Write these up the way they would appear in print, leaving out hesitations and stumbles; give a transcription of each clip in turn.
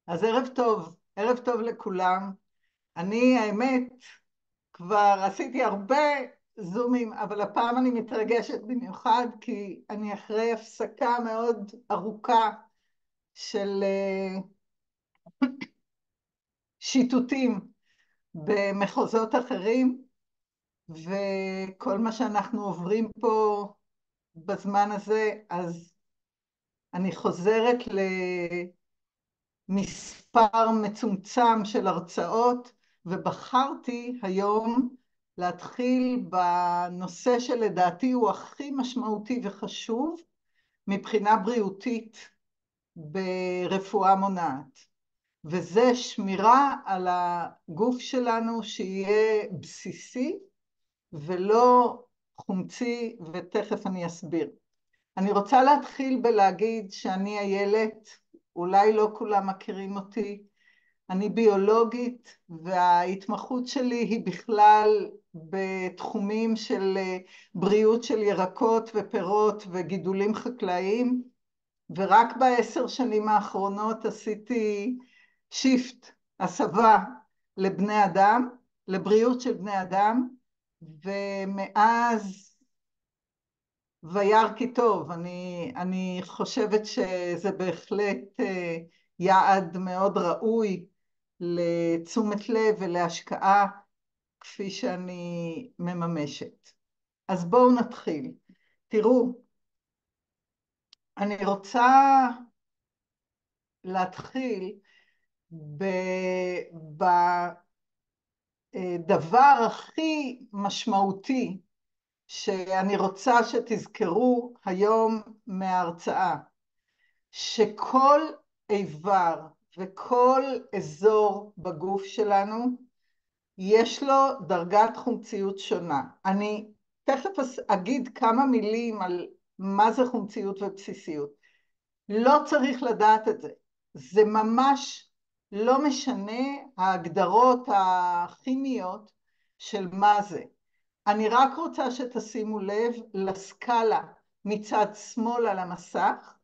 אז ערב טוב לכולם. אני, האמת, כבר עשיתי הרבה זומים, אבל הפעם אני מתרגשת במיוחד, כי אני אחרי הפסקה מאוד ארוכה של שיטוטים במחוזות אחרים, וכל מה שאנחנו עוברים פה בזמן הזה, אז אני חוזרת מספר מצומצם של הרצאות, ובחרתי היום להתחיל בנושא שלדעתי הוא הכי משמעותי וחשוב מבחינה בריאותית ברפואה מונעת, וזה שמירה על הגוף שלנו שיהיה בסיסי ולא חומצי, ותכף אני אסביר. אני רוצה להתחיל בלהגיד שאני איילת, אולי לא כולם מכירים אותי, אני ביולוגית, וההתמחות שלי היא בכלל בתחומים של בריאות של ירקות ופירות וגידולים חקלאיים, ורק ב10 שנים האחרונות עשיתי שיפט, הסבה לבני אדם, לבריאות של בני אדם, ומאז וירא כי טוב. אני חושבת שזה בהחלט יעד מאוד ראוי לתשומת לב ולהשקעה כפי שאני מממשת. אז בואו נתחיל. תראו, אני רוצה להתחיל בדבר הכי משמעותי שאני רוצה שתזכרו היום מההרצאה, שכל איבר וכל אזור בגוף שלנו יש לו דרגת חומציות שונה. אני תכף אגיד כמה מילים על מה זה חומציות ובסיסיות. לא צריך לדעת את זה. זה ממש לא משנה ההגדרות הכימיות של מה זה. אני רק רוצה שתשימו לב לסקאלה מצד שמאל על המסך,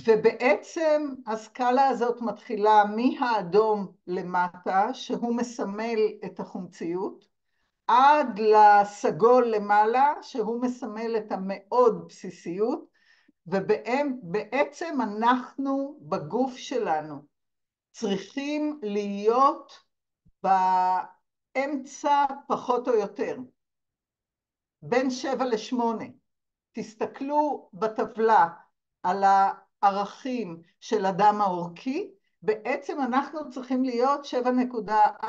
ובעצם הסקאלה הזאת מתחילה מהאדום למטה, שהוא מסמל את החומציות, עד לסגול למעלה, שהוא מסמל את המאוד בסיסיות, ובעצם אנחנו בגוף שלנו צריכים להיות באמצע פחות או יותר, בין 7 ל-8. תסתכלו בטבלה על הערכים של הדם העורקי, בעצם אנחנו צריכים להיות 7.4,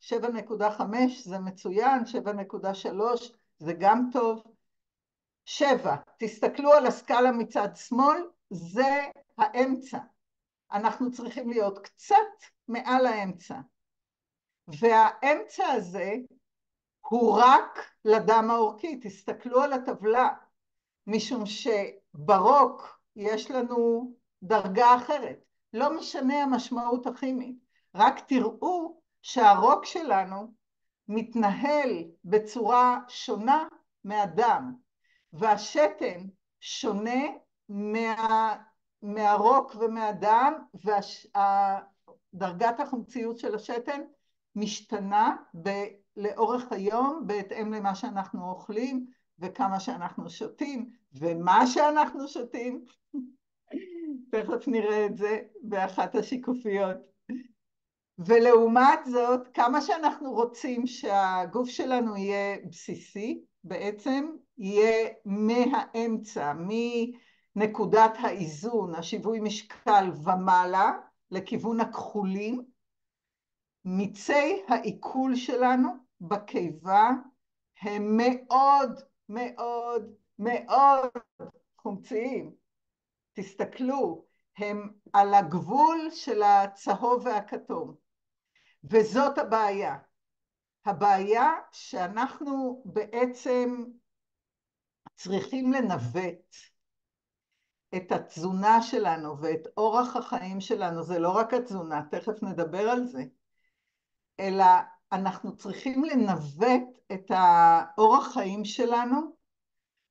7.5 זה מצוין, 7.3 זה גם טוב. 7, תסתכלו על הסקאלה מצד שמאל, זה האמצע. אנחנו צריכים להיות קצת מעל האמצע. והאמצע הזה הוא רק לדם העורקי. תסתכלו על הטבלה, משום שברוק יש לנו דרגה אחרת. לא משנה המשמעות הכימית, רק תראו שהרוק שלנו מתנהל בצורה שונה מהדם, והשתן שונה מהרוק ומהדם, ודרגת החומציות של השתן משתנה לאורך היום בהתאם למה שאנחנו אוכלים וכמה שאנחנו שותים ומה שאנחנו שותים. תכף נראה את זה באחת השיקופיות. ולעומת זאת, כמה שאנחנו רוצים שהגוף שלנו יהיה בסיסי, בעצם יהיה מהאמצע, מנקודת האיזון, השיווי משקל ומעלה, לכיוון הכחולים, מיצי העיכול שלנו בקיבה הם מאוד מאוד מאוד חומציים. תסתכלו, הם על הגבול של הצהוב והכתום. וזאת הבעיה. הבעיה שאנחנו בעצם צריכים לנווט את התזונה שלנו ואת אורח החיים שלנו. זה לא רק התזונה, תכף נדבר על זה, אלא אנחנו צריכים לנווט את האורח חיים שלנו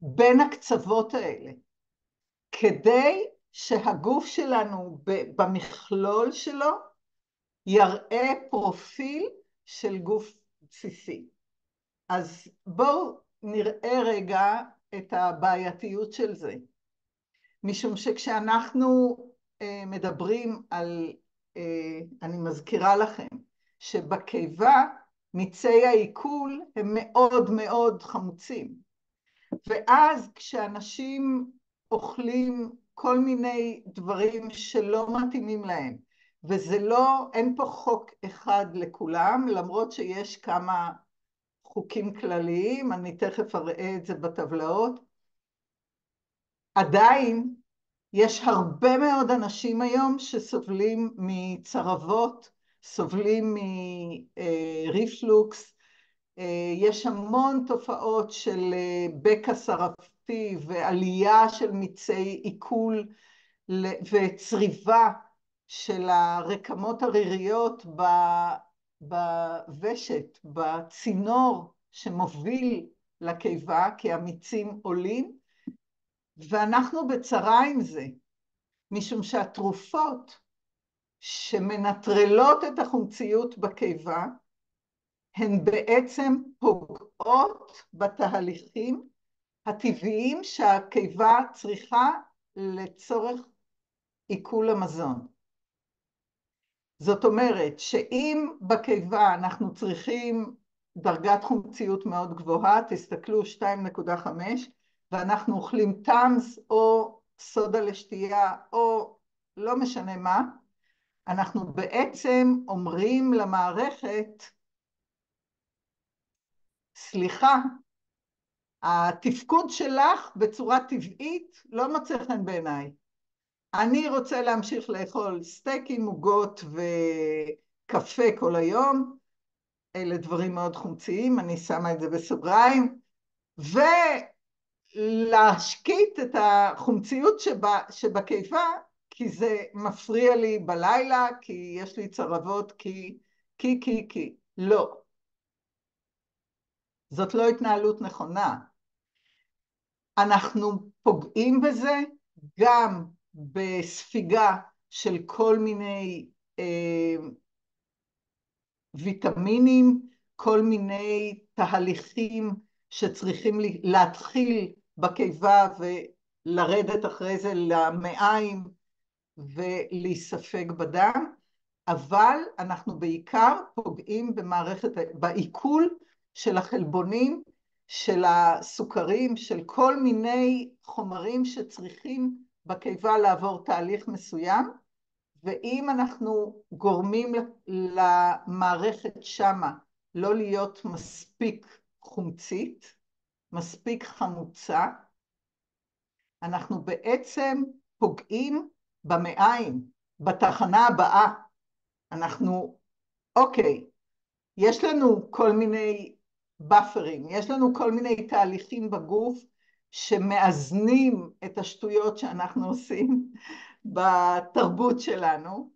בין הקצוות האלה, כדי שהגוף שלנו במכלול שלו יראה פרופיל של גוף בסיסי. אז בואו נראה רגע את הבעייתיות של זה. משום שכשאנחנו מדברים על, אני מזכירה לכם, שבקיבה מיצי העיכול הם מאוד מאוד חמוצים. ואז כשאנשים אוכלים כל מיני דברים שלא מתאימים להם, וזה לא, אין פה חוק אחד לכולם, למרות שיש כמה חוקים כלליים, אני תכף אראה את זה בטבלאות, עדיין יש הרבה מאוד אנשים היום שסובלים מצרבות, סובלים מריפלוקס, יש המון תופעות של בקע שרפתי ועלייה של מיצי עיכול וצריבה של הרקמות הריריות בוושת, בצינור שמוביל לקיבה, כי המיצים עולים, ואנחנו בצרה עם זה, משום שהתרופות שמנטרלות את החומציות בקיבה, הן בעצם פוגעות בתהליכים הטבעיים שהקיבה צריכה לצורך עיכול המזון. זאת אומרת שאם בקיבה אנחנו צריכים דרגת חומציות מאוד גבוהה, תסתכלו 2.5, ואנחנו אוכלים טאמס או סודה לשתייה או לא משנה מה, אנחנו בעצם אומרים למערכת, סליחה, התפקוד שלך בצורה טבעית לא מוצא חן בעיניי. אני רוצה להמשיך לאכול סטייקים, עוגות וקפה כל היום, אלה דברים מאוד חומציים, אני שמה את זה בסוגריים, ולהשקיט את החומציות שבקיבה, כי זה מפריע לי בלילה, כי יש לי צרבות, כי. לא. זאת לא התנהלות נכונה. אנחנו פוגעים בזה גם בספיגה של כל מיני ויטמינים, כל מיני תהליכים שצריכים להתחיל בקיבה ולרדת אחרי זה למעיים ולהיספג בדם, אבל אנחנו בעיקר פוגעים בעיכול של החלבונים, של הסוכרים, של כל מיני חומרים שצריכים בקיבה לעבור תהליך מסוים, ואם אנחנו גורמים למערכת שמה לא להיות מספיק חומצית, מספיק חמוצה, אנחנו בעצם פוגעים במעיים, בתחנה הבאה. אנחנו, אוקיי, יש לנו כל מיני באפרים, יש לנו כל מיני תהליכים בגוף שמאזנים את השטויות שאנחנו עושים בתרבות שלנו,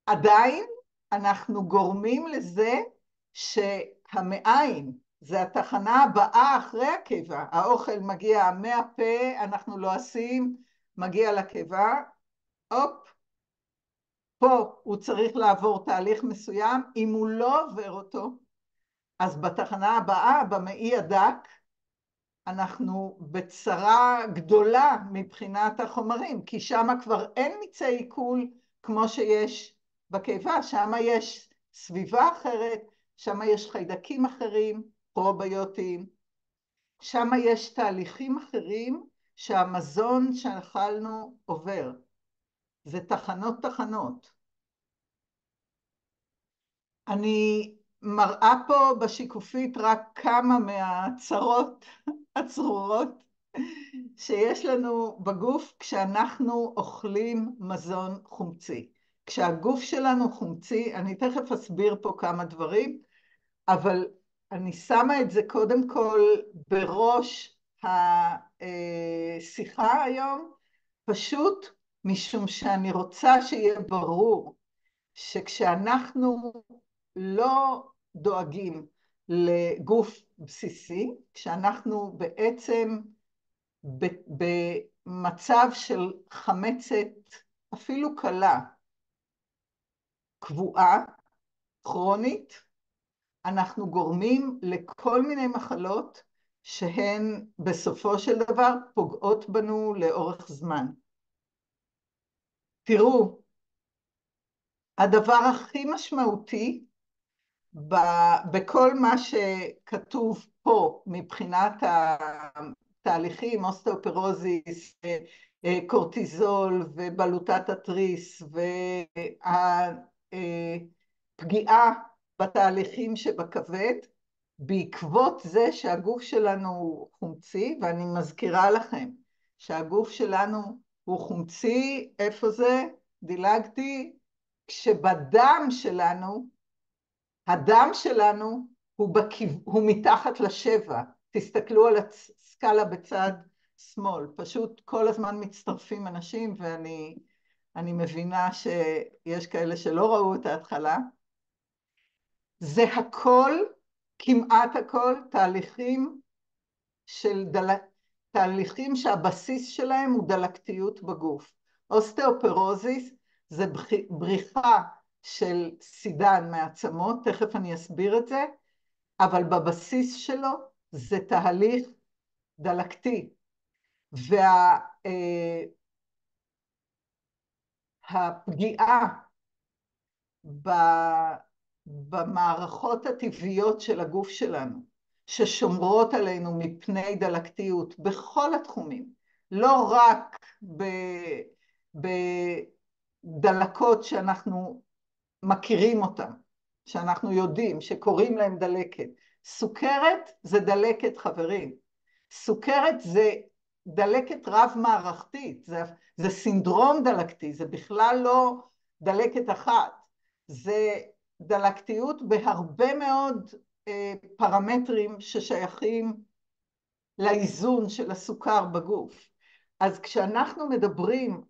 עדיין אנחנו גורמים לזה שהמעיים, זה התחנה הבאה אחרי הקיבה, האוכל מגיע מהפה, אנחנו לועסים, מגיע לקיבה, הופ, פה הוא צריך לעבור תהליך מסוים, אם הוא לא עובר אותו, אז בתחנה הבאה, במעי הדק, אנחנו בצרה גדולה מבחינת החומרים, כי שם כבר אין מיצי עיכול כמו שיש בקיבה, שם יש סביבה אחרת, שם יש חיידקים אחרים, פרוביוטיים, שם יש תהליכים אחרים שהמזון שאכלנו עובר. זה תחנות. אני מראה פה בשיקופית רק כמה מהצרות הצרורות שיש לנו בגוף כשאנחנו אוכלים מזון חומצי. כשהגוף שלנו חומצי, אני תכף אסביר פה כמה דברים, אבל אני שמה את זה קודם כל בראש השיחה היום, פשוט משום שאני רוצה שיהיה ברור שכשאנחנו לא דואגים לגוף בסיסי, כשאנחנו בעצם במצב של חמצת, אפילו קלה, קבועה, כרונית, אנחנו גורמים לכל מיני מחלות שהן בסופו של דבר פוגעות בנו לאורך זמן. תראו, הדבר הכי משמעותי בכל מה שכתוב פה מבחינת התהליכים, אוסטאופורוזיס, קורטיזול ובלוטת התריס והפגיעה בתהליכים שבכבד, בעקבות זה שהגוף שלנו הוא חומצי, ואני מזכירה לכם שהגוף שלנו הוא חומצי, איפה זה? דילגתי, כשבדם שלנו, הדם שלנו הוא מתחת לשבע. תסתכלו על הסקאלה בצד שמאל, פשוט כל הזמן מצטרפים אנשים, ואני מבינה שיש כאלה שלא ראו את ההתחלה. זה הכל, כמעט הכל, תהליכים שהבסיס שלהם הוא דלקתיות בגוף. אוסטאופורוזיס זה בריחה של סידן מעצמות, תכף אני אסביר את זה, אבל בבסיס שלו זה תהליך דלקתי. והפגיעה במערכות הטבעיות של הגוף שלנו, ששומרות עלינו מפני דלקתיות בכל התחומים, לא רק בדלקות שאנחנו מכירים אותן, שאנחנו יודעים שקוראים להם דלקת. סוכרת זה דלקת, חברים. סוכרת זה דלקת רב-מערכתית, זה סינדרום דלקתי, זה בכלל לא דלקת אחת. זה דלקתיות בהרבה מאוד פרמטרים ששייכים לאיזון של הסוכר בגוף. אז כשאנחנו מדברים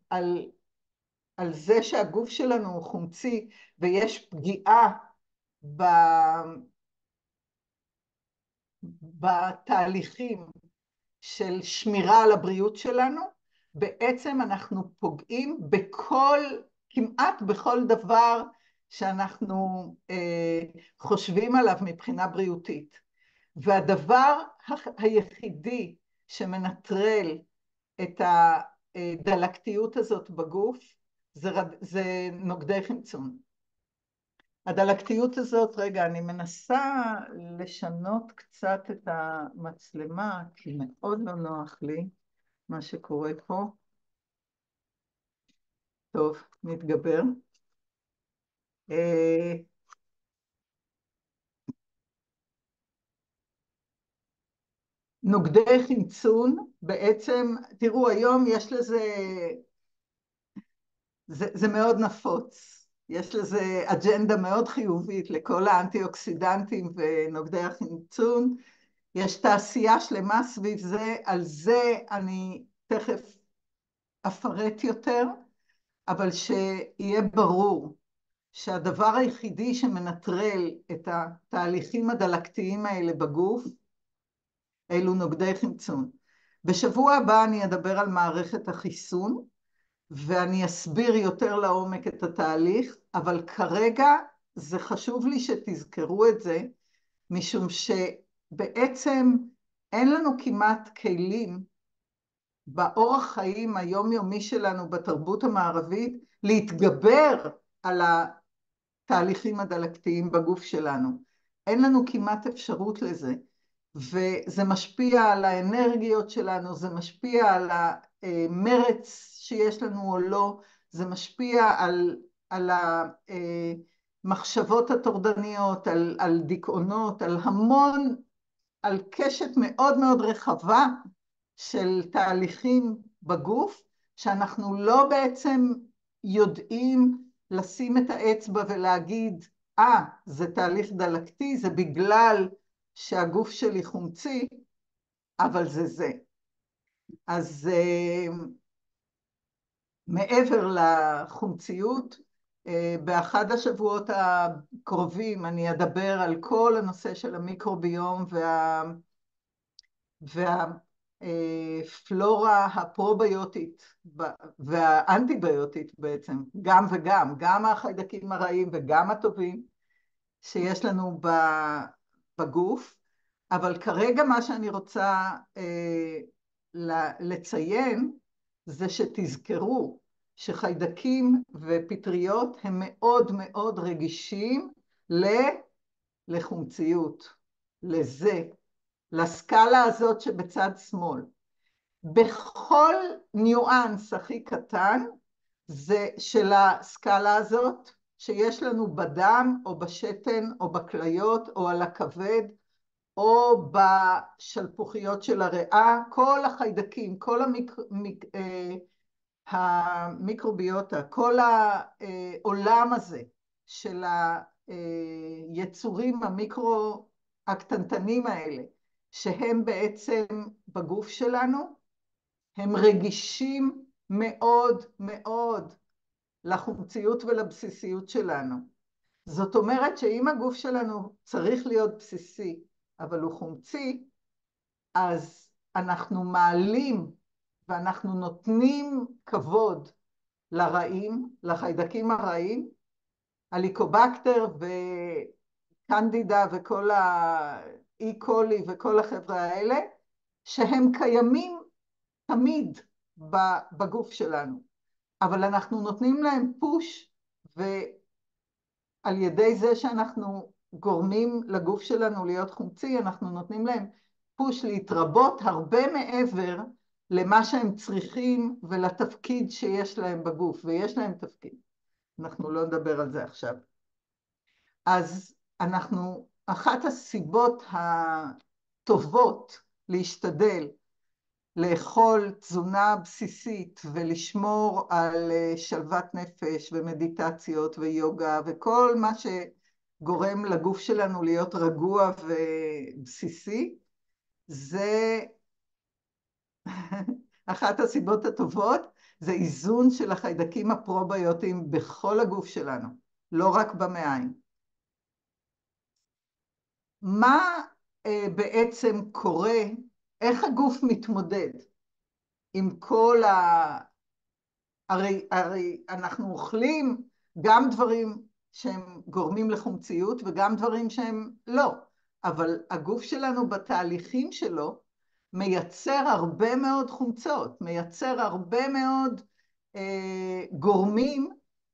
על זה שהגוף שלנו הוא חומצי ויש פגיעה בתהליכים של שמירה על הבריאות שלנו, בעצם אנחנו פוגעים כמעט בכל דבר שאנחנו חושבים עליו מבחינה בריאותית. והדבר היחידי שמנטרל את הדלקתיות הזאת בגוף זה נוגדי חמצון. הדלקתיות הזאת, רגע, אני מנסה לשנות קצת את המצלמה, כי מאוד לא נוח לי מה שקורה פה. טוב, נתגבר. נוגדי חמצון, בעצם, תראו, היום יש לזה, זה מאוד נפוץ. יש לזה אג'נדה מאוד חיובית לכל האנטי-אוקסידנטים ונוגדי החמצון. יש תעשייה שלמה סביב זה, על זה אני תכף אפרט יותר, אבל שיהיה ברור שהדבר היחידי שמנטרל את התהליכים הדלקתיים האלה בגוף, אלו נוגדי חמצון. בשבוע הבא אני אדבר על מערכת החיסון, ואני אסביר יותר לעומק את התהליך, אבל כרגע זה חשוב לי שתזכרו את זה, משום שבעצם אין לנו כמעט כלים באורח חיים היומיומי שלנו בתרבות המערבית להתגבר על התהליכים הדלקתיים בגוף שלנו. אין לנו כמעט אפשרות לזה, וזה משפיע על האנרגיות שלנו, זה משפיע על המרץ שיש לנו או לא, זה משפיע על המחשבות הטורדניות, על דיכאונות, על המון, על קשת מאוד מאוד רחבה של תהליכים בגוף, שאנחנו לא בעצם יודעים לשים את האצבע ולהגיד, זה תהליך דלקתי, זה בגלל שהגוף שלי חומצי, אבל זה. אז מעבר לחומציות, באחד השבועות הקרובים אני אדבר על כל הנושא של המיקרוביום הפלורה הפרוביוטית והאנטיביוטית בעצם, גם וגם, גם החיידקים הרעים וגם הטובים שיש לנו בגוף, אבל כרגע מה שאני רוצה לציין זה שתזכרו שחיידקים ופטריות הם מאוד מאוד רגישים לחומציות, לזה, לסקאלה הזאת שבצד שמאל. בכל ניואנס הכי קטן זה של הסקאלה הזאת, שיש לנו בדם או בשתן או בכליות או על הכבד או בשלפוחיות של הריאה, כל החיידקים, כל המיקרוביוטה, כל העולם הזה של היצורים הקטנטנים האלה, שהם בעצם בגוף שלנו, הם רגישים מאוד מאוד לחומציות ולבסיסיות שלנו. זאת אומרת שאם הגוף שלנו צריך להיות בסיסי, אבל הוא חומצי, אז אנחנו מעלים ואנחנו נותנים כבוד לרעים, לחיידקים הרעים, הליקובקטר וקנדידה וכל האי קולי וכל החבר'ה האלה, שהם קיימים תמיד בגוף שלנו, אבל אנחנו נותנים להם פוש, ועל ידי זה שאנחנו גורמים לגוף שלנו להיות חומצי, אנחנו נותנים להם פוש להתרבות הרבה מעבר למה שהם צריכים ולתפקיד שיש להם בגוף, ויש להם תפקיד. אנחנו לא נדבר על זה עכשיו. אז אחת הסיבות הטובות להשתדל לאכול תזונה בסיסית ולשמור על שלוות נפש ומדיטציות ויוגה וכל מה שגורם לגוף שלנו להיות רגוע ובסיסי, זה אחת הסיבות הטובות, זה איזון של החיידקים הפרוביוטיים בכל הגוף שלנו, לא רק במעיים. מה בעצם קורה, איך הגוף מתמודד עם כל הרי אנחנו אוכלים גם דברים שהם גורמים לחומציות וגם דברים שהם לא, אבל הגוף שלנו בתהליכים שלו מייצר הרבה מאוד חומצות, מייצר הרבה מאוד גורמים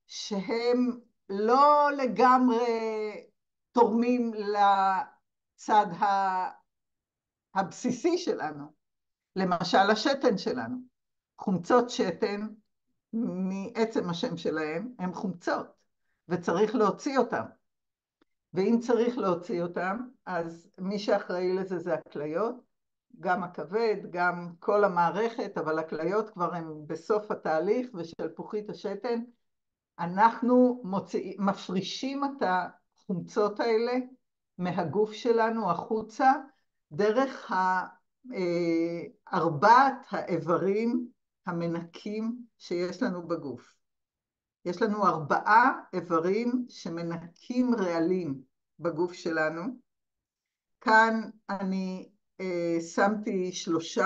שהם לא לגמרי תורמים לצד הבסיסי שלנו. למשל השתן שלנו, חומצות שתן מעצם השם שלהם הם חומצות, וצריך להוציא אותם. ואם צריך להוציא אותם, אז מי שאחראי לזה זה הכליות, גם הכבד, גם כל המערכת, אבל הכליות כבר הם בסוף התהליך, ושלפוחית השתן, אנחנו מפרישים את החומצות האלה מהגוף שלנו החוצה, דרך ארבעת האיברים המנקים שיש לנו בגוף. יש לנו 4 איברים שמנקים רעלים בגוף שלנו. כאן אני שמתי 3,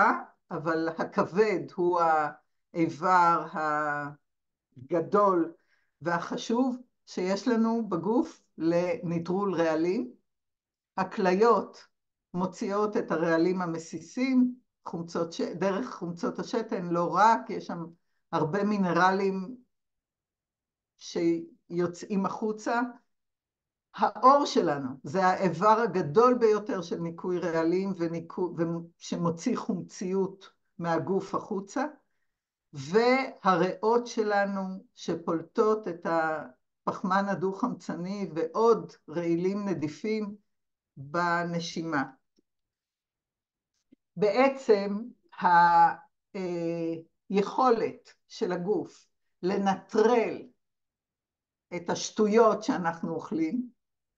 אבל הכבד הוא האיבר הגדול והחשוב שיש לנו בגוף לנטרול רעלים. הכליות מוציאות את הרעלים המסיסים, דרך חומצות השתן, לא רק, יש שם הרבה מינרלים שיוצאים החוצה. האור שלנו זה האיבר הגדול ביותר של ניקוי רעלים שמוציא חומציות מהגוף החוצה, והריאות שלנו שפולטות את הפחמן הדו-חמצני ועוד רעילים נדיפים בנשימה. בעצם היכולת של הגוף לנטרל את השטויות שאנחנו אוכלים,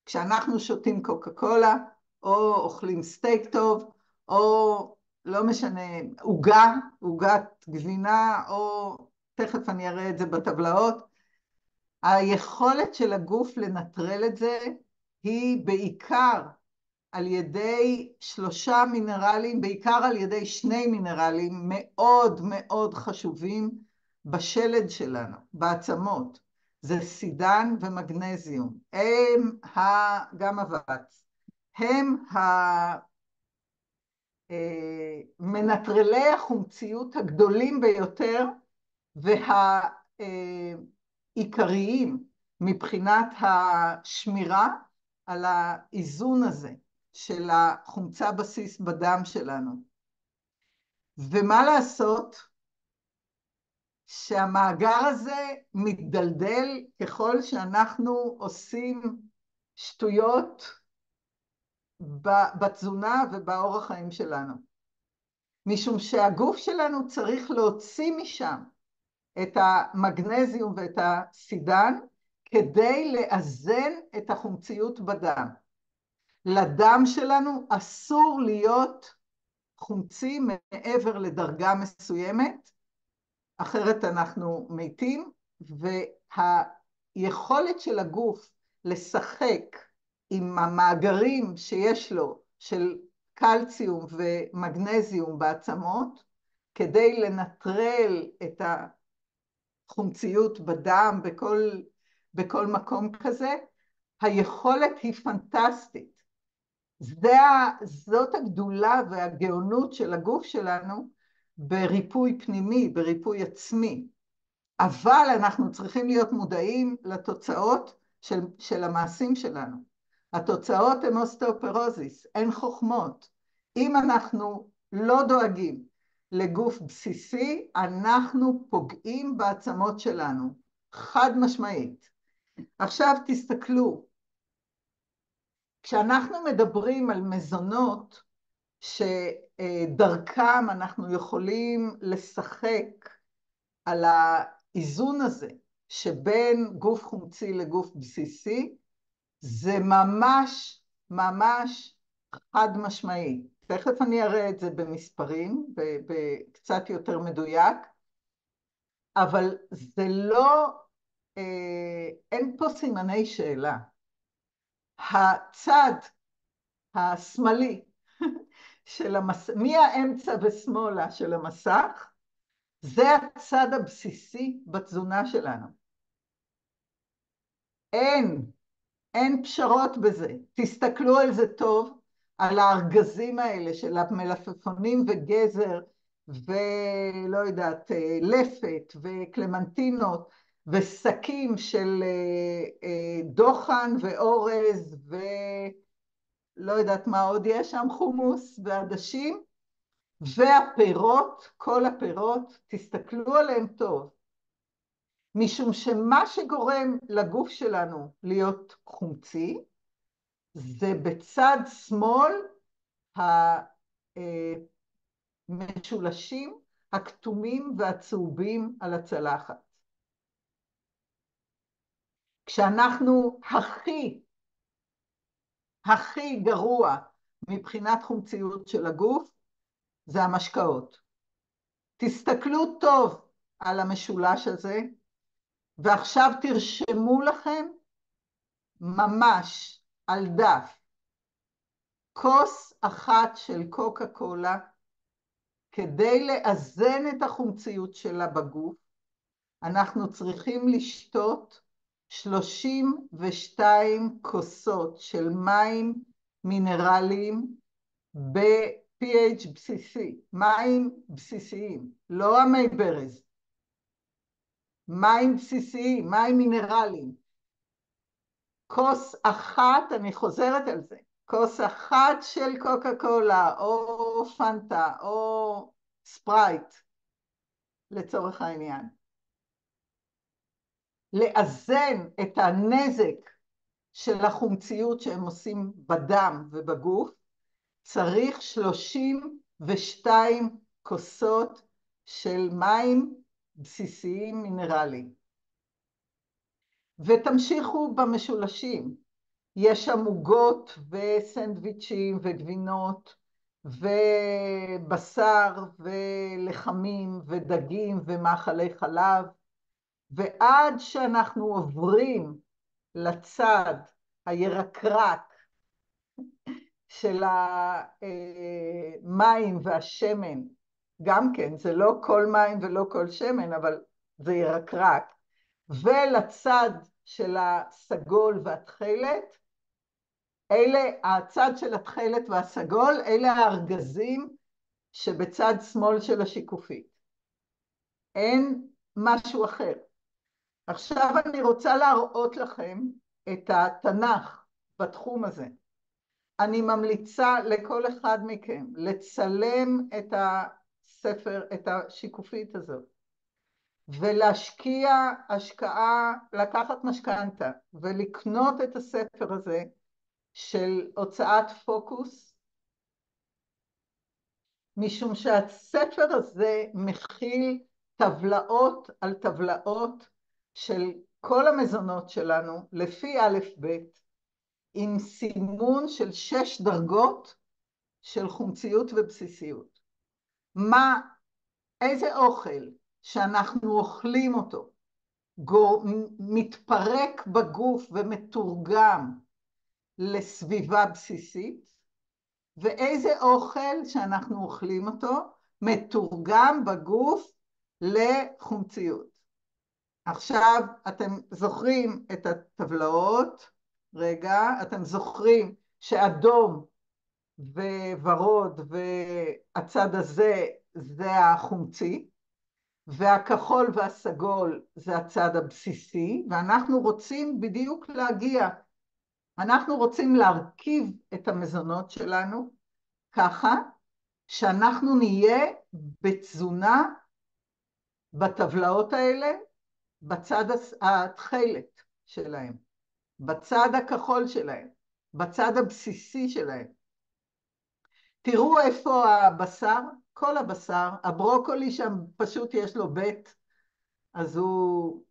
כשאנחנו שותים קוקה קולה, או אוכלים סטייק טוב, או לא משנה, עוגת גבינה, או תכף אני אראה את זה בטבלאות, היכולת של הגוף לנטרל את זה היא בעיקר על ידי 3 מינרלים, בעיקר על ידי 2 מינרלים מאוד מאוד חשובים בשלד שלנו, בעצמות. זה סידן ומגנזיום. גם אבץ. הם מנטרלי החומציות הגדולים ביותר והעיקריים מבחינת השמירה על האיזון הזה של החומצה בסיס בדם שלנו. ומה לעשות שהמאגר הזה מתדלדל ככל שאנחנו עושים שטויות בתזונה ובאורח חיים שלנו. משום שהגוף שלנו צריך להוציא משם את המגנזיום ואת הסידן כדי לאזן את החומציות בדם. לדם שלנו אסור להיות חומצי מעבר לדרגה מסוימת, אחרת אנחנו מתים, והיכולת של הגוף לשחק עם המאגרים שיש לו של קלציום ומגנזיום בעצמות, כדי לנטרל את החומציות בדם בכל מקום כזה, היכולת היא פנטסטית. זאת הגדולה והגאונות של הגוף שלנו בריפוי פנימי, בריפוי עצמי. אבל אנחנו צריכים להיות מודעים לתוצאות של המעשים שלנו. התוצאות הן אוסטאופורוזיס, אין חוכמות. אם אנחנו לא דואגים לגוף בסיסי, אנחנו פוגעים בעצמות שלנו, חד משמעית. עכשיו תסתכלו, כשאנחנו מדברים על מזונות שדרכם אנחנו יכולים לשחק על האיזון הזה שבין גוף חומצי לגוף בסיסי, זה ממש ממש חד משמעי. תכף אני אראה את זה במספרים, בקצת יותר מדויק, אבל זה לא, אין פה סימני שאלה. הצד השמאלי של מהאמצע ושמאלה של המסך, זה הצד הבסיסי בתזונה שלנו. אין פשרות בזה. תסתכלו על זה טוב, על הארגזים האלה של המלפפונים וגזר, ולא יודעת, לפת וקלמנטינות, ושקים של דוחן ואורז, ולא יודעת מה עוד יש שם, חומוס ועדשים, והפירות, כל הפירות, תסתכלו עליהם טוב. משום שמה שגורם לגוף שלנו להיות חומצי, זה בצד שמאל המשולשים, הכתומים והצהובים על הצלחת. כשאנחנו הכי גרוע מבחינת חומציות של הגוף, זה המשקאות. תסתכלו טוב על המשולש הזה, ועכשיו תרשמו לכם ממש על דף כוס אחת של קוקה קולה, כדי לאזן את החומציות שלה בגוף, אנחנו צריכים לשתות 32 כוסות של מים מינרליים ב-pH בסיסי, מים בסיסיים, לא המי ברז, מים בסיסיים, מים מינרליים. כוס אחת, אני חוזרת על זה, כוס אחת של קוקה קולה או פנטה או ספרייט לצורך העניין. לאזן את הנזק של החומציות שהם עושים בדם ובגוף, צריך 32 כוסות של מים בסיסיים מינרליים. ותמשיכו במשולשים. יש שם עוגות וסנדוויצ'ים וגבינות ובשר ולחמים ודגים ומאכלי חלב, ועד שאנחנו עוברים לצד הירקרק של המים והשמן, גם כן, זה לא כל מים ולא כל שמן, אבל זה ירקרק, ולצד של הסגול והתכלת, הצד של התכלת והסגול, אלה הארגזים שבצד שמאל של השיקופית. אין משהו אחר. עכשיו אני רוצה להראות לכם את התנ"ך בתחום הזה. אני ממליצה לכל אחד מכם לצלם את הספר, את השיקופית הזאת, ולהשקיע השקעה, לקחת משכנתה, ולקנות את הספר הזה של הוצאת פוקוס, משום שהספר הזה מכיל טבלאות על טבלאות של כל המזונות שלנו, לפי א' ב', עם סימון של 6 דרגות של חומציות ובסיסיות. איזה אוכל שאנחנו אוכלים אותו, מתפרק בגוף ומתורגם לסביבה בסיסית, ואיזה אוכל שאנחנו אוכלים אותו מתורגם בגוף לחומציות. עכשיו, אתם זוכרים את הטבלאות, רגע, אתם זוכרים שאדום וורוד והצד הזה זה החומצי, והכחול והסגול זה הצד הבסיסי, ואנחנו רוצים בדיוק להגיע, אנחנו רוצים להרכיב את המזונות שלנו ככה, שאנחנו נהיה בתזונה בטבלאות האלה, בצד התכלת שלהם, בצד הכחול שלהם, בצד הבסיסי שלהם. תראו איפה הבשר, כל הבשר, הברוקולי שם פשוט יש לו בית, אז הוא,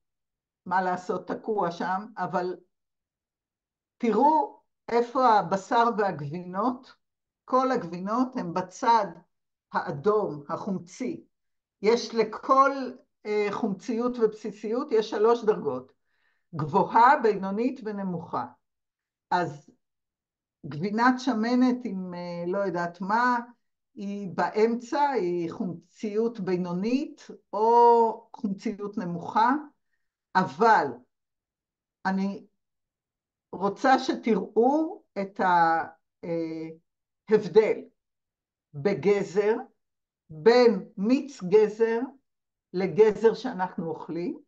מה לעשות, תקוע שם, אבל תראו איפה הבשר והגבינות, כל הגבינות הם בצד האדום, החומצי. יש לכל חומציות ובסיסיות, יש 3 דרגות, גבוהה, בינונית ונמוכה. אז גבינת שמנת עם לא יודעת מה, היא באמצע, היא חומציות בינונית או חומציות נמוכה, אבל אני רוצה שתראו את ההבדל בגזר, בין מיץ גזר לגזר שאנחנו אוכלים,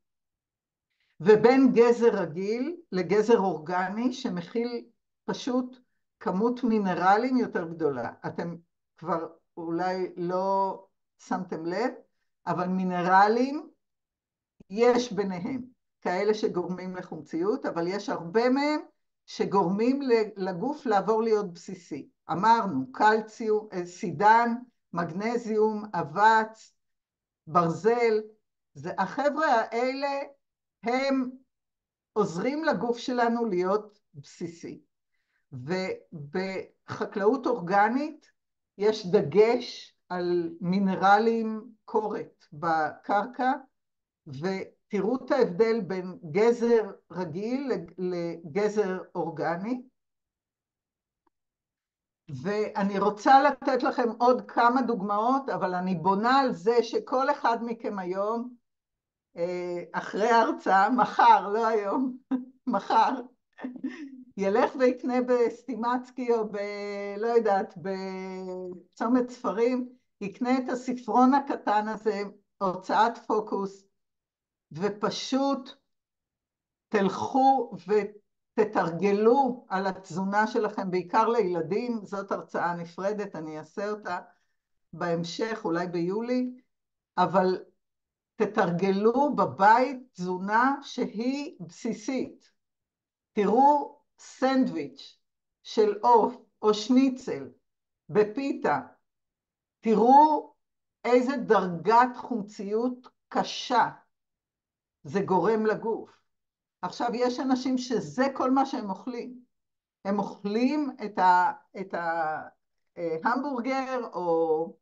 ובין גזר רגיל לגזר אורגני שמכיל פשוט כמות מינרלים יותר גדולה. אתם כבר אולי לא שמתם לב, אבל מינרלים יש ביניהם, כאלה שגורמים לחומציות, אבל יש הרבה מהם שגורמים לגוף לעבור להיות בסיסי. אמרנו, קלציום, סידן, מגנזיום, אבץ, ברזל, החבר'ה האלה הם עוזרים לגוף שלנו להיות בסיסי. ובחקלאות אורגנית יש דגש על מינרלים קורת בקרקע, ותראו את ההבדל בין גזר רגיל לגזר אורגני. ואני רוצה לתת לכם עוד כמה דוגמאות, אבל אני בונה על זה שכל אחד מכם היום, אחרי ההרצאה, מחר, לא היום, מחר, ילך ויקנה בסטימצקי או לא יודעת, בצומת ספרים, יקנה את הספרון הקטן הזה, הוצאת פוקוס, ופשוט תלכו ותתרגלו על התזונה שלכם, בעיקר לילדים. זאת הרצאה נפרדת, אני אעשה אותה בהמשך, אולי ביולי, אבל תתרגלו בבית תזונה שהיא בסיסית. תראו סנדוויץ' של עוף או שניצל בפיתה, תראו איזה דרגת חומציות קשה זה גורם לגוף. עכשיו, יש אנשים שזה כל מה שהם אוכלים. הם אוכלים את ההמבורגר או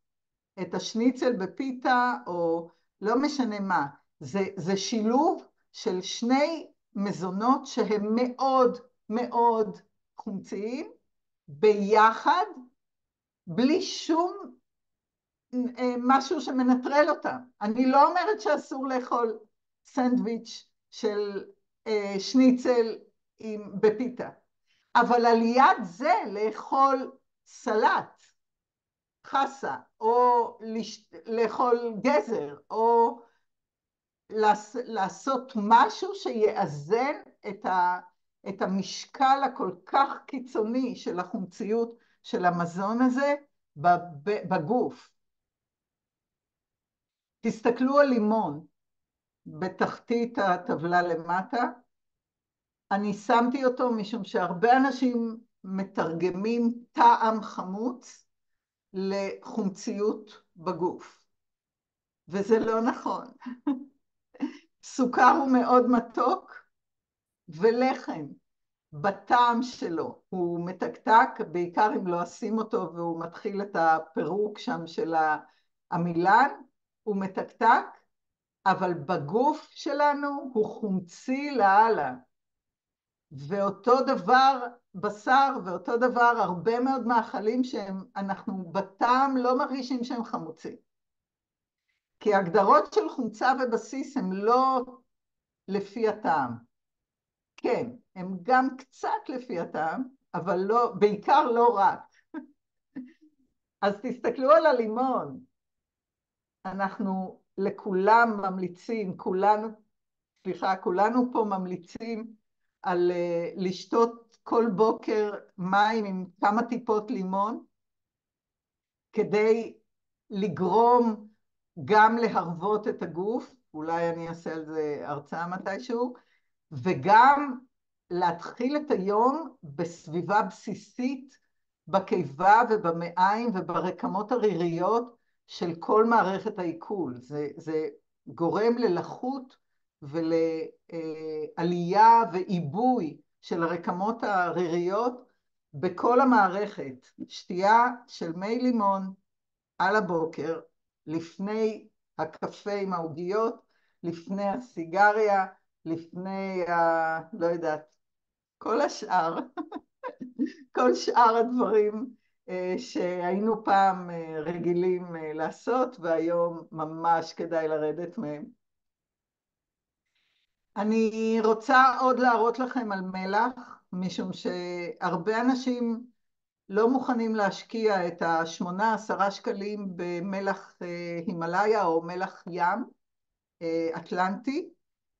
את השניצל בפיתה או לא משנה מה. זה שילוב של 2 מזונות שהם מאוד מאוד חומציים, ביחד, בלי שום משהו שמנטרל אותם. אני לא אומרת שאסור לאכול סנדוויץ' של שניצל בפיתה, אבל על יד זה לאכול סלט, חסה, או לאכול גזר, או לעשות משהו שיאזן את המשקל הכל כך קיצוני של החומציות של המזון הזה בגוף. תסתכלו על לימון בתחתית הטבלה למטה. אני שמתי אותו משום שהרבה אנשים מתרגמים טעם חמוץ לחומציות בגוף, וזה לא נכון. סוכר הוא מאוד מתוק, ולחם בטעם שלו הוא מתקתק, בעיקר אם לא עושים אותו והוא מתחיל את הפירוק שם של העמילן, הוא מתקתק, אבל בגוף שלנו הוא חומצי לאללה. ואותו דבר בשר, ואותו דבר הרבה מאוד מאכלים שאנחנו בטעם לא מרגישים שהם חמוצים. כי ההגדרות של חומצה ובסיס הן לא לפי הטעם. כן, הם גם קצת לפי הטעם, אבל לא, בעיקר לא רק. אז תסתכלו על הלימון. אנחנו לכולם ממליצים, כולנו פה ממליצים על לשתות כל בוקר מים עם כמה טיפות לימון, כדי לגרום גם להרוות את הגוף, אולי אני אעשה על זה הרצאה מתישהו, וגם להתחיל את היום בסביבה בסיסית בקיבה ובמעיים וברקמות הריריות של כל מערכת העיכול. זה גורם ללחות ולעלייה ועיבוי של הרקמות הריריות בכל המערכת. שתייה של מי לימון על הבוקר, לפני הקפה עם העוגיות, לפני הסיגריה, לפני, לא יודעת, כל השאר, כל שאר הדברים שהיינו פעם רגילים לעשות, והיום ממש כדאי לרדת מהם. אני רוצה עוד להראות לכם על מלח, משום שהרבה אנשים לא מוכנים להשקיע את 8-10 שקלים במלח הימלאיה או מלח ים אטלנטי,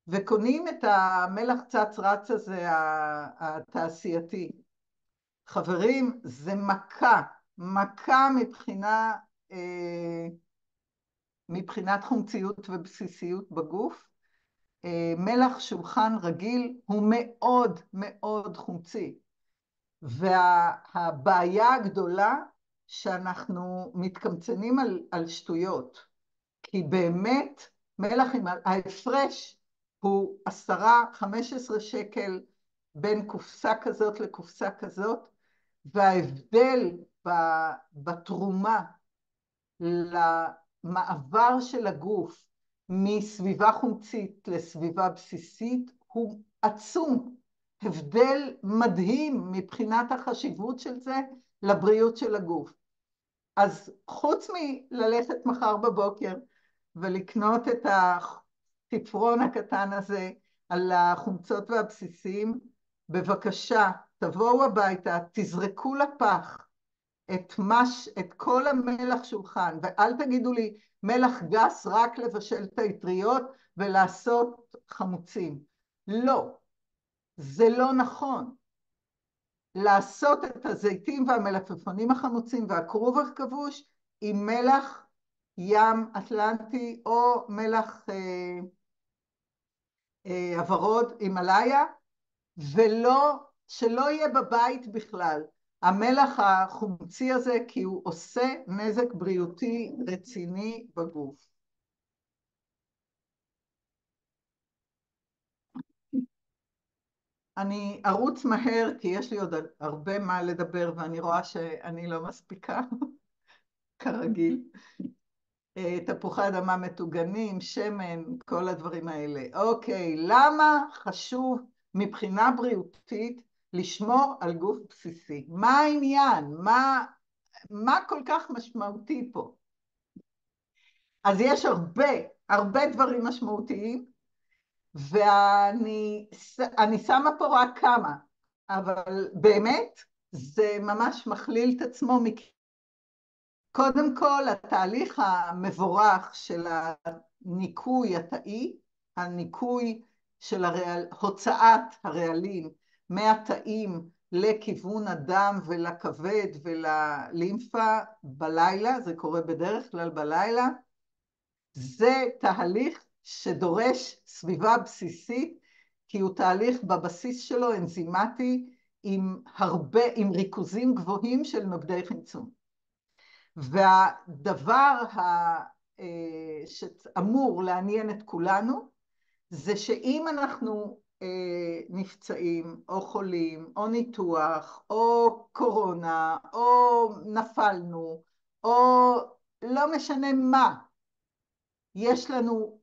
וקונים את המלח צץ רץ הזה התעשייתי. חברים, זה מכה מבחינת חומציות ובסיסיות בגוף. מלח שולחן רגיל הוא מאוד מאוד חומצי, והבעיה הגדולה שאנחנו מתקמצנים על שטויות, כי באמת מלח עם ההפרש הוא 10-15 שקל בין קופסה כזאת לקופסה כזאת, וההבדל בתרומה למעבר של הגוף מסביבה חומצית לסביבה בסיסית הוא עצום. הבדל מדהים מבחינת החשיבות של זה לבריאות של הגוף. אז חוץ מללכת מחר בבוקר ולקנות את הספרון הקטן הזה על החומצות והבסיסים, בבקשה, תבואו הביתה, תזרקו לפח את כל המלח שולחן, ואל תגידו לי מלח גס רק לבשל את האטריות ולעשות חמוצים. לא, זה לא נכון. לעשות את הזיתים והמלפפונים החמוצים והכרוב הכבוש עם מלח ים אטלנטי או מלח הוורוד הימלאיה, שלא יהיה בבית בכלל המלח החומצי הזה, כי הוא עושה נזק בריאותי רציני בגוף. אני ארוץ מהר כי יש לי עוד הרבה מה לדבר ואני רואה שאני לא מספיקה, כרגיל. תפוחי אדמה מטוגנים, שמן, כל הדברים האלה. אוקיי, למה חשוב מבחינה בריאותית לשמור על גוף בסיסי. מה העניין? מה כל כך משמעותי פה? אז יש הרבה דברים משמעותיים, ואני שמה פה רק כמה, אבל באמת זה ממש מכליל את עצמו. קודם כל, התהליך המבורך של הניקוי התאי, הניקוי של הוצאת הרעלים מהתאים לכיוון הדם ולכבד וללימפה בלילה, זה קורה בדרך כלל בלילה, זה תהליך שדורש סביבה בסיסית, כי הוא תהליך בבסיס שלו אנזימטי עם ריכוזים גבוהים של נוגדי חמצון. והדבר שאמור לעניין את כולנו, זה שאם אנחנו נפצעים או חולים או ניתוח או קורונה או נפלנו או לא משנה מה, יש לנו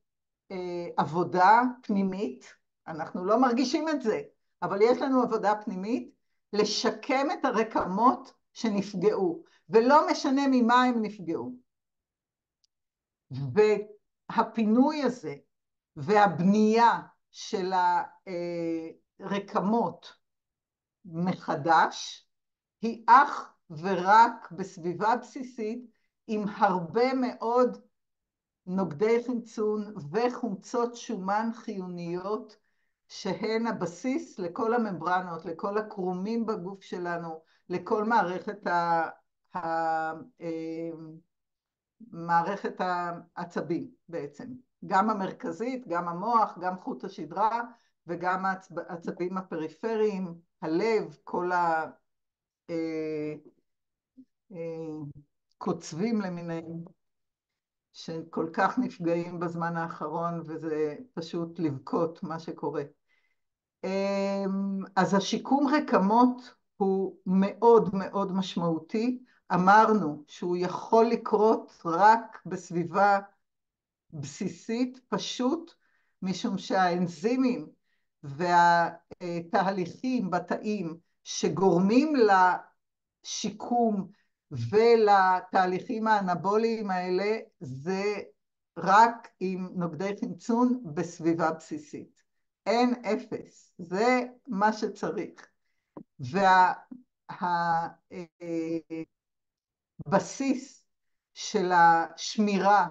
עבודה פנימית, אנחנו לא מרגישים את זה, אבל יש לנו עבודה פנימית לשקם את הרקמות שנפגעו, ולא משנה ממה הם נפגעו. והפינוי הזה והבנייה של הרקמות מחדש היא אך ורק בסביבה בסיסית עם הרבה מאוד נוגדי חמצון וחומצות שומן חיוניות, שהן הבסיס לכל הממברנות, לכל הקרומים בגוף שלנו, לכל מערכת העצבים בעצם, גם המרכזית, גם המוח, גם חוט השדרה וגם העצבים הפריפריים, הלב, כל הקוצבים למיניהם, שכל כך נפגעים בזמן האחרון, וזה פשוט לבכות מה שקורה. אז השיקום רקמות הוא מאוד מאוד משמעותי. אמרנו שהוא יכול לקרות רק בסביבה בסיסית, פשוט משום שהאנזימים והתהליכים בתאים שגורמים לשיקום ולתהליכים האנבוליים האלה, זה רק עם נוגדי חמצון בסביבה בסיסית. אין אפס, זה מה שצריך. והבסיס של השמירה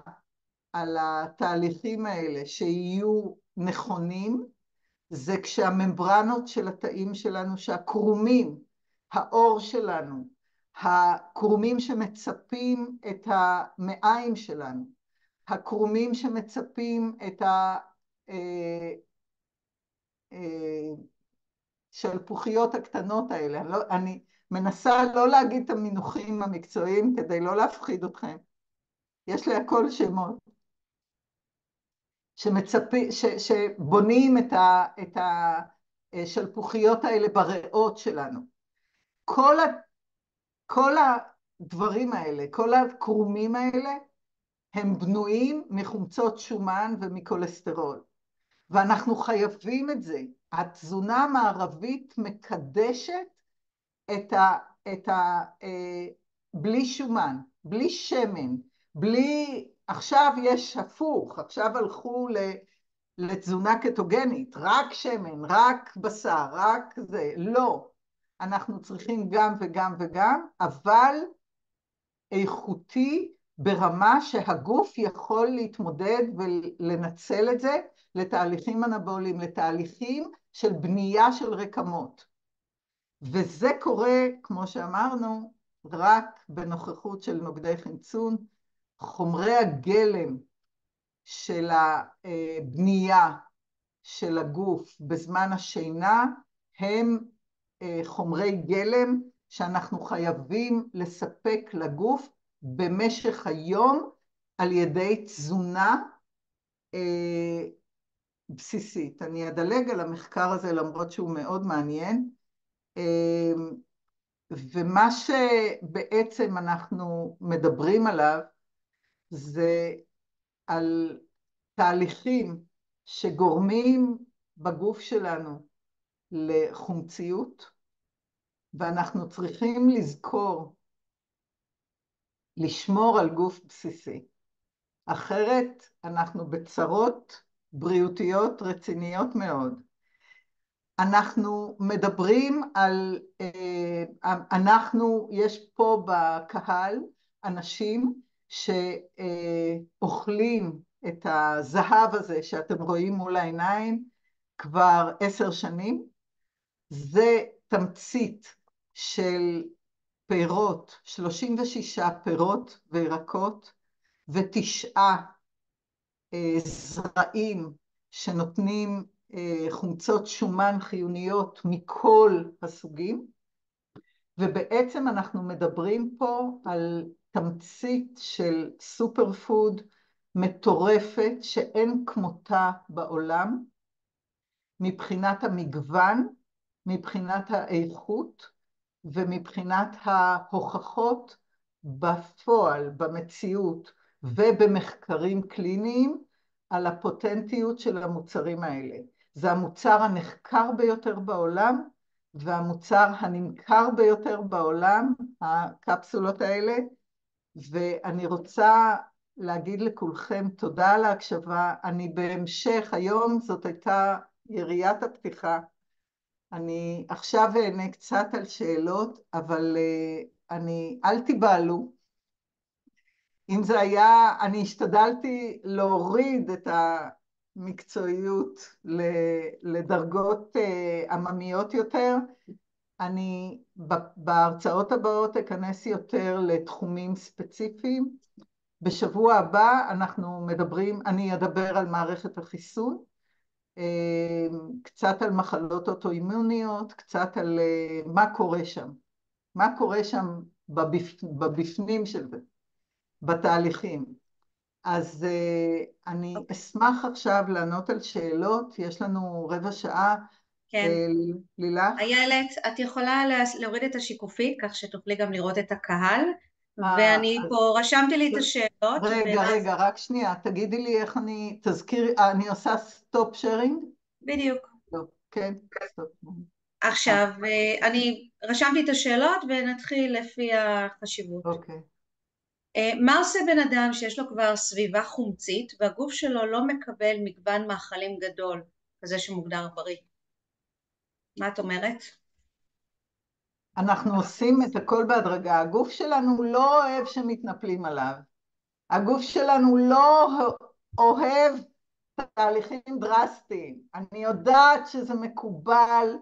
על התהליכים האלה שיהיו נכונים, זה כשהממברנות של התאים שלנו, שהקרומים, האור שלנו, הקרומים שמצפים את המעיים שלנו, הקרומים שמצפים את השלפוחיות הקטנות האלה. אני מנסה לא להגיד את המינוחים המקצועיים כדי לא להפחיד אתכם. יש לי הכל שמות. שבונים את השלפוחיות האלה בריאות שלנו. כל הדברים האלה, כל הקרומים האלה, הם בנויים מחומצות שומן ומכולסטרול. ואנחנו חייבים את זה. התזונה המערבית מקדשת בלי שומן, בלי שמן, עכשיו יש הפוך, עכשיו הלכו לתזונה קטוגנית, רק שמן, רק בשר, רק זה, לא. אנחנו צריכים גם וגם וגם, אבל איכותי ברמה שהגוף יכול להתמודד ולנצל את זה לתהליכים אנבוליים, לתהליכים של בנייה של רקמות. וזה קורה, כמו שאמרנו, רק בנוכחות של נוגדי חמצון. חומרי הגלם של הבנייה של הגוף בזמן השינה הם חומרי גלם שאנחנו חייבים לספק לגוף במשך היום על ידי תזונה בסיסית. אני אדלג על המחקר הזה למרות שהוא מאוד מעניין. ומה שבעצם אנחנו מדברים עליו זה על תהליכים שגורמים בגוף שלנו לחומציות, ואנחנו צריכים לזכור, לשמור על גוף בסיסי. אחרת אנחנו בצרות בריאותיות רציניות מאוד. אנחנו מדברים על, יש פה בקהל אנשים שאוכלים את הזהב הזה שאתם רואים מול העיניים כבר 10 שנים. זה תמצית של פירות, 36 פירות וירקות, ו9 זרעים שנותנים חומצות שומן חיוניות מכל הסוגים, ובעצם אנחנו מדברים פה על תמצית של סופר פוד מטורפת שאין כמותה בעולם, מבחינת המגוון, מבחינת האיכות, ומבחינת ההוכחות בפועל, במציאות ובמחקרים קליניים על הפוטנטיות של המוצרים האלה. זה המוצר הנחקר ביותר בעולם, והמוצר הנמכר ביותר בעולם, הקפסולות האלה, ואני רוצה להגיד לכולכם תודה על ההקשבה. אני בהמשך, היום זאת הייתה יריית הפתיחה, אני עכשיו אענה קצת על שאלות, אבל אל תיבהלו. אם זה היה, אני השתדלתי להוריד את המקצועיות לדרגות עממיות יותר. אני בהרצאות הבאות אכנס יותר לתחומים ספציפיים. בשבוע הבא אני אדבר על מערכת החיסון, קצת על מחלות אוטואימוניות, קצת על מה קורה שם. מה קורה שם בבפנים של זה, בתהליכים. אז אני אשמח עכשיו לענות על שאלות, יש לנו רבע שעה. כן. לילך? איילת, את יכולה להוריד את השיקופית, כך שתוכלי גם לראות את הקהל, ואני פה רשמתי לי את השאלות. רגע, רק שנייה, תגידי לי איך תזכירי, אני עושה סטופ שיירינג? בדיוק. טוב, כן, סטופ. עכשיו, אני רשמתי את השאלות ונתחיל לפי החשיבות. אוקיי. מה עושה בן אדם שיש לו כבר סביבה חומצית והגוף שלו לא מקבל מגוון מאכלים גדול, כזה שמוגדר בריא? מה את אומרת? אנחנו עושים את הכל בהדרגה. הגוף שלנו לא אוהב שמתנפלים עליו. הגוף שלנו לא אוהב תהליכים דרסטיים. אני יודעת שזה מקובל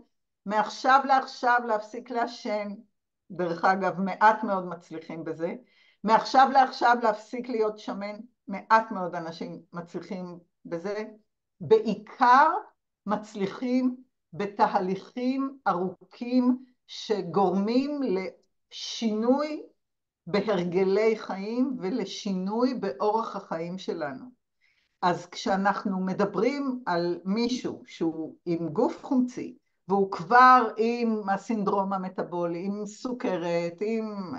מעכשיו לעכשיו להפסיק לעשן. דרך אגב, מעט מאוד מצליחים בזה. מעכשיו לעכשיו להפסיק להיות שמן, מעט מאוד אנשים מצליחים בזה. בעיקר מצליחים בתהליכים ארוכים שגורמים לשינוי בהרגלי חיים ולשינוי באורח החיים שלנו. אז כשאנחנו מדברים על מישהו שהוא עם גוף חומצי, והוא כבר עם הסינדרום המטאבולי, עם סוכרת, עם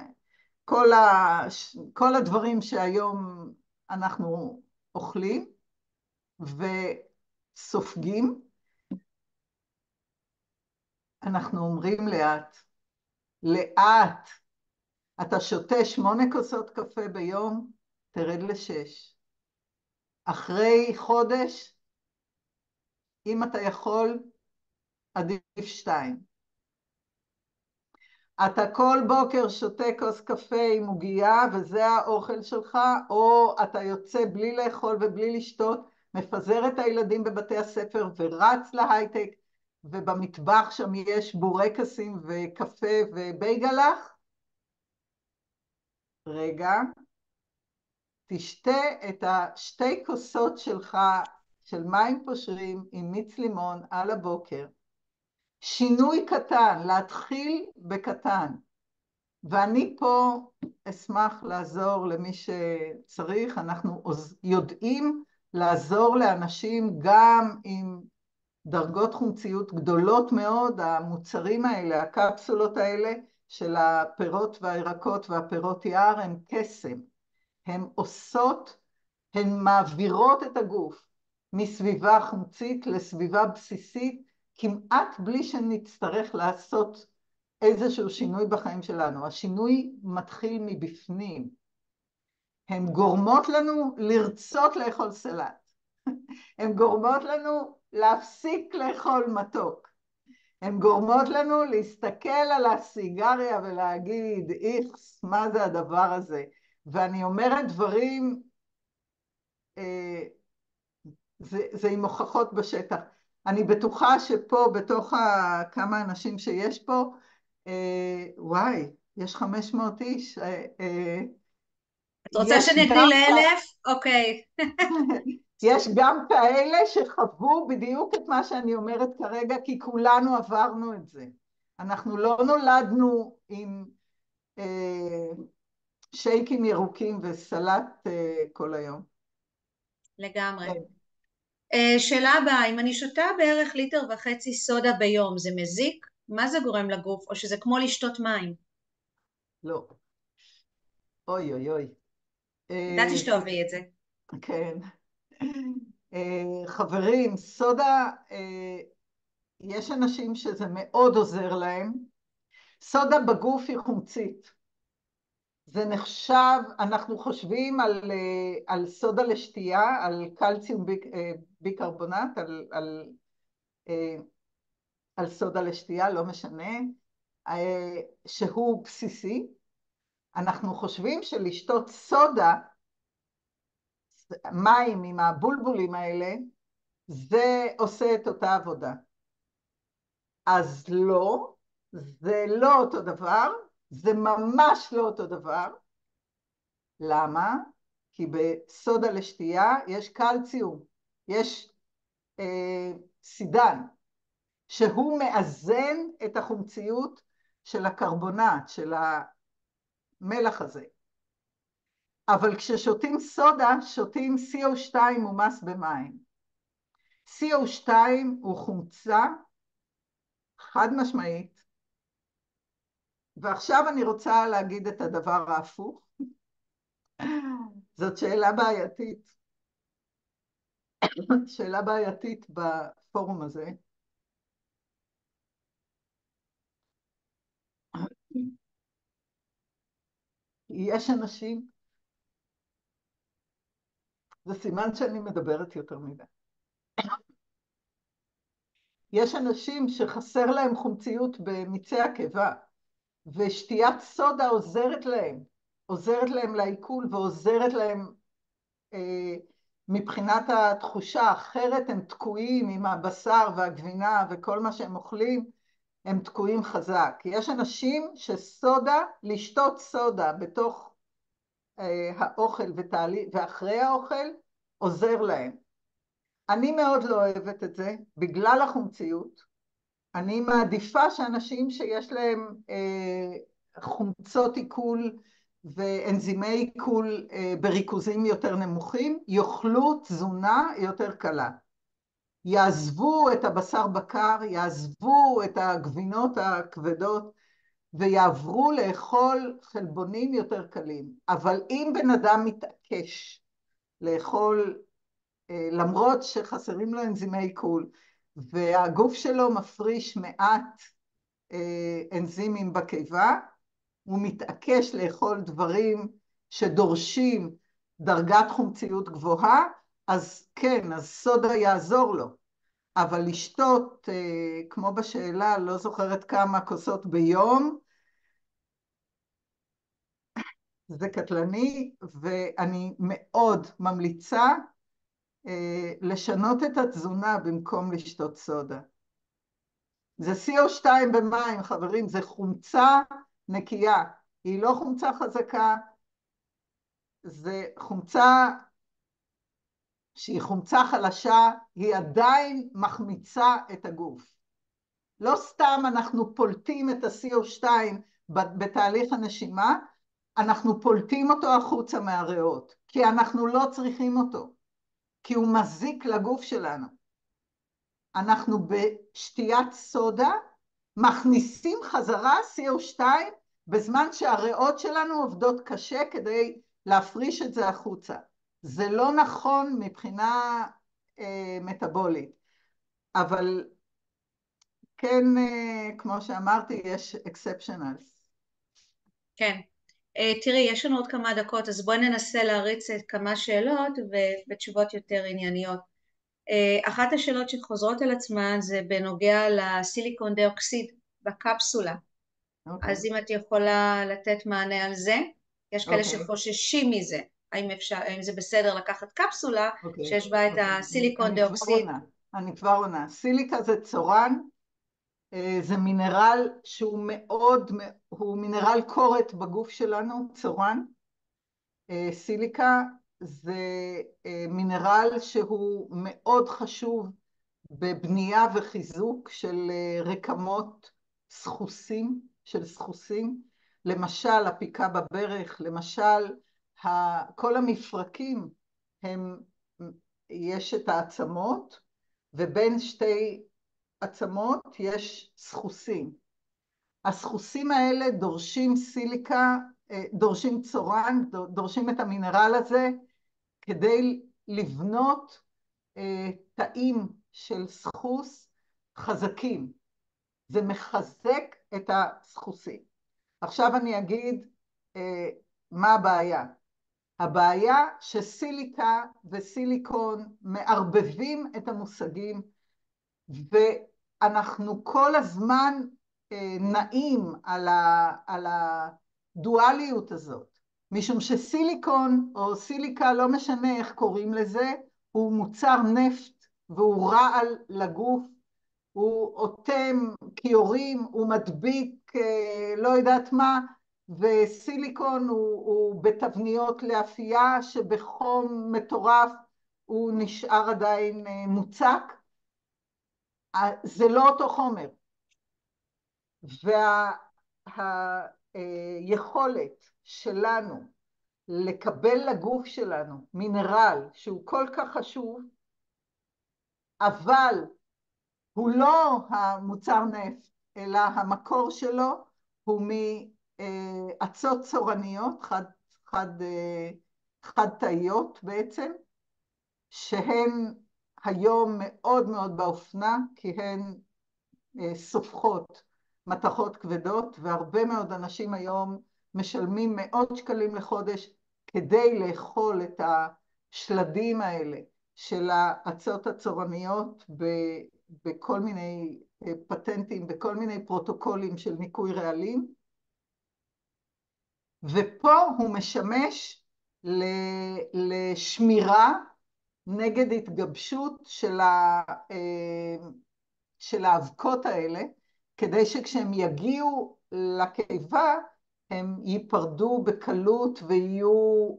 כל הדברים שהיום אנחנו אוכלים וסופגים, אנחנו אומרים לאט, לאט, אתה שותה 8 כוסות קפה ביום, תרד ל6. אחרי חודש, אם אתה יכול, עדיף 2. אתה כל בוקר שותה כוס קפה עם עוגיה וזה האוכל שלך, או אתה יוצא בלי לאכול ובלי לשתות, מפזר את הילדים בבתי הספר ורץ להייטק, ובמטבח שם יש בורקסים וקפה ובייגלח. רגע, תשתה את 2 כוסות שלך של מים פושרים עם מיץ לימון על הבוקר. שינוי קטן, להתחיל בקטן. ואני פה אשמח לעזור למי שצריך. אנחנו יודעים לעזור לאנשים גם עם דרגות חומציות גדולות מאוד. המוצרים האלה, הקפסולות האלה של הפירות והירקות והפירות יער הם קסם. הן מעבירות את הגוף מסביבה חומצית לסביבה בסיסית, כמעט בלי שנצטרך לעשות איזשהו שינוי בחיים שלנו. השינוי מתחיל מבפנים. הן גורמות לנו לרצות לאכול סלט. הן גורמות לנו להפסיק לאכול מתוק. הן גורמות לנו להסתכל על הסיגריה ולהגיד, איכס, מה זה הדבר הזה? ואני אומרת דברים, זה עם הוכחות בשטח. אני בטוחה שפה, בתוך כמה אנשים שיש פה, וואי, יש 500 איש. את רוצה יש שאני אקריא גם, ל1,000? אוקיי. יש גם כאלה שחוו בדיוק את מה שאני אומרת כרגע, כי כולנו עברנו את זה. אנחנו לא נולדנו עם שייקים ירוקים וסלט כל היום. לגמרי. כן. שאלה הבאה, אם אני שותה בערך 1.5 ליטר סודה ביום, זה מזיק? מה זה גורם לגוף? או שזה כמו לשתות מים? לא. אוי אוי אוי. ידעתי שתאהבי את זה. כן. חברים, סודה, יש אנשים שזה מאוד עוזר להם. סודה בגוף היא חומצית. זה נחשב, אנחנו חושבים על סודה לשתייה, על קלציום ביקרבונט, על סודה לשתייה, לא משנה, שהוא בסיסי. אנחנו חושבים שלשתות סודה, מים עם הבולבולים האלה, זה עושה את אותה עבודה. אז לא, זה לא אותו דבר, זה ממש לא אותו דבר. למה? כי בסודה לשתייה יש קלציום, יש סידן, שהוא מאזן את החומציות של הקרבונט, של המלח הזה. אבל כששותים סודה, שותים CO2 מומס במים. CO2 הוא חומצה חד משמעית, ועכשיו אני רוצה להגיד את הדבר ההפוך. זאת שאלה בעייתית. שאלה בעייתית בפורום הזה. יש אנשים, זה סימן שאני מדברת יותר מדי. יש אנשים שחסר להם חומציות במיצי הקיבה, ושתיית סודה עוזרת להם לעיכול ועוזרת להם מבחינת התחושה. אחרת הם תקועים עם הבשר והגבינה וכל מה שהם אוכלים, הם תקועים חזק. יש אנשים שסודה, לשתות סודה בתוך האוכל ואחרי האוכל, עוזר להם. אני מאוד לא אוהבת את זה, בגלל החומציות. אני מעדיפה שאנשים שיש להם חומצות עיכול ואנזימי עיכול בריכוזים יותר נמוכים, יאכלו תזונה יותר קלה. יעזבו את הבשר בקר, יעזבו את הגבינות הכבדות, ויעברו לאכול חלבונים יותר קלים. אבל אם בן אדם מתעקש לאכול, למרות שחסרים לו אנזימי עיכול, והגוף שלו מפריש מעט אנזימים בקיבה, הוא מתעקש לאכול דברים שדורשים דרגת חומציות גבוהה, אז כן, אז סודה יעזור לו. אבל לשתות, כמו בשאלה, לא זוכרת כמה כוסות ביום, זה קטלני, ואני מאוד ממליצה לשנות את התזונה במקום לשתות סודה. זה CO2 במים, חברים, זה חומצה נקייה. היא לא חומצה חזקה, זה חומצה שהיא חומצה חלשה, היא עדיין מחמיצה את הגוף. לא סתם אנחנו פולטים את ה-CO2 בתהליך הנשימה, אנחנו פולטים אותו החוצה מהריאות, כי אנחנו לא צריכים אותו, כי הוא מזיק לגוף שלנו. אנחנו בשתיית סודה מכניסים חזרה CO2 בזמן שהריאות שלנו עובדות קשה כדי להפריש את זה החוצה. זה לא נכון מבחינה מטאבולית, אבל כן, כמו שאמרתי, יש exceptionals. כן. תראי, יש לנו עוד כמה דקות, אז בואי ננסה להריץ את כמה שאלות ותשובות יותר ענייניות. אחת השאלות שחוזרות על עצמן זה בנוגע לסיליקון דיאוקסיד בקפסולה. אוקיי, אז אם את יכולה לתת מענה על זה, יש כאלה אוקיי, שחוששים מזה. האם זה בסדר לקחת קפסולה אוקיי, שיש בה את אוקיי. הסיליקון אני כבר דיאוקסיד? עונה. אני כבר עונה. סיליקה זה צורן, זה מינרל שהוא מאוד, הוא מינרל קורת בגוף שלנו, צורן. סיליקה זה מינרל שהוא מאוד חשוב בבנייה וחיזוק של רקמות סחוסים, של סחוסים, למשל הפיקה בברך, למשל כל המפרקים הם, יש את העצמות, ובין שתי עצמות יש סחוסים. הסחוסים האלה דורשים סיליקה, דורשים צורן, דורשים את המינרל הזה כדי לבנות תאים של סחוס חזקים. זה מחזק את הסחוסים. עכשיו אני אגיד מה הבעיה. הבעיה שסיליקה וסיליקון מערבבים את המושגים, ואנחנו כל הזמן נעים על הדואליות הזאת, משום שסיליקון או סיליקה, לא משנה איך קוראים לזה, הוא מוצר נפט והוא רעל לגוף, הוא אוטם כיורים, הוא מדביק לא יודעת מה, וסיליקון הוא בתבניות לאפייה שבחום מטורף הוא נשאר עדיין מוצק. זה לא אותו חומר. והיכולת שלנו לקבל לגוף שלנו מינרל שהוא כל כך חשוב, אבל הוא לא המוצר נפט, אלא המקור שלו הוא מאצות צורניות, חד תאיות בעצם, שהן היום מאוד מאוד באופנה, כי הן סופחות מתכות כבדות, והרבה מאוד אנשים היום משלמים מאות שקלים לחודש כדי לאכול את השלדים האלה של האצות הצורניות בכל מיני פטנטים, בכל מיני פרוטוקולים של ניקוי רעלים. ופה הוא משמש לשמירה נגד התגבשות של האבקות האלה, כדי שכשהם יגיעו לקיבה, הם ייפרדו בקלות ויהיו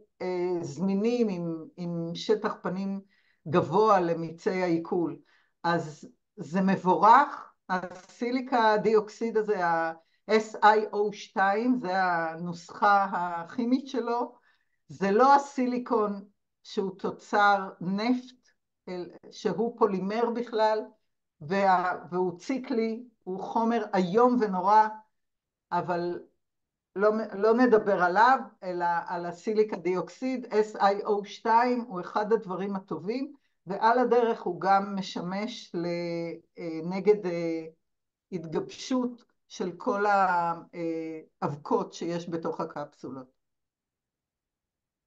זמינים עם שטח פנים גבוה למיצי העיכול. אז זה מבורך, הסיליקה דיוקסיד הזה, ה-SiO2, זה הנוסחה הכימית שלו, זה לא הסיליקון שהוא תוצר נפט, שהוא פולימר בכלל, והוא ציקלי, הוא חומר איום ונורא, אבל לא נדבר עליו, אלא על הסיליקה דיוקסיד, SiO2, הוא אחד הדברים הטובים, ועל הדרך הוא גם משמש נגד התגבשות של כל האבקות שיש בתוך הקפסולות.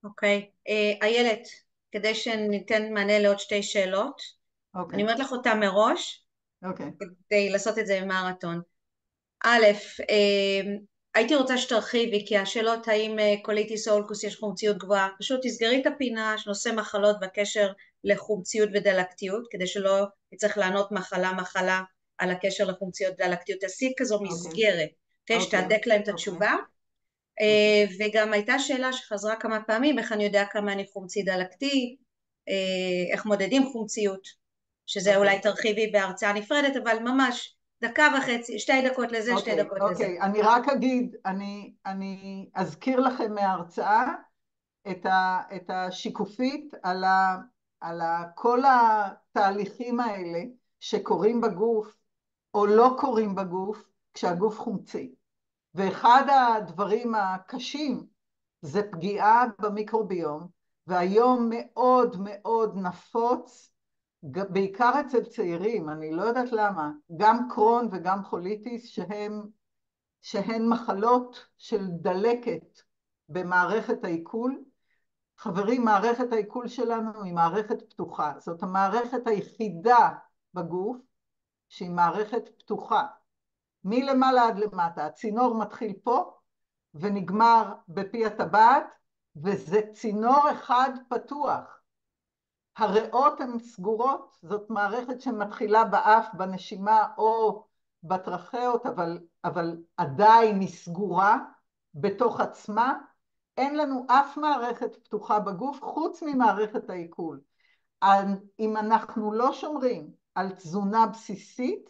אוקיי. איילת, כדי שניתן מענה לעוד שתי שאלות, אני אומרת לך אותה מראש, כדי לעשות את זה במרתון. א', הייתי רוצה שתרחיבי, כי השאלות האם קוליטיס או אולקוס יש חומציות גבוהה, פשוט תסגרי את הפינה שנושא מחלות והקשר לחומציות ודלקתיות, כדי שלא יצטרך לענות מחלה על הקשר לחומציות ודלקתיות. תעשי כזו מסגרת, שתהדק להם את התשובה. וגם הייתה שאלה שחזרה כמה פעמים, איך אני יודע כמה אני חומצי דלקתי, איך מודדים חומציות, שזה אולי תרחיבי בהרצאה נפרדת, אבל ממש דקה וחצי, 2 דקות לזה, 2 דקות לזה. אוקיי, אני רק אגיד, אני אזכיר לכם מההרצאה את השיקופית על כל התהליכים האלה שקורים בגוף או לא קורים בגוף כשהגוף חומצי. ואחד הדברים הקשים זה פגיעה במיקרוביום, והיום מאוד מאוד נפוץ בעיקר אצל צעירים, אני לא יודעת למה, גם קרון וגם קוליטיס שהן מחלות של דלקת במערכת העיכול. חברים, מערכת העיכול שלנו היא מערכת פתוחה, זאת המערכת היחידה בגוף שהיא מערכת פתוחה, מלמעלה עד למטה, הצינור מתחיל פה ונגמר בפי הטבעת, וזה צינור אחד פתוח. הריאות הן סגורות, זאת מערכת שמתחילה באף, בנשימה או בטרחאות, אבל עדיין היא סגורה בתוך עצמה. אין לנו אף מערכת פתוחה בגוף חוץ ממערכת העיכול. אם אנחנו לא שומרים על תזונה בסיסית,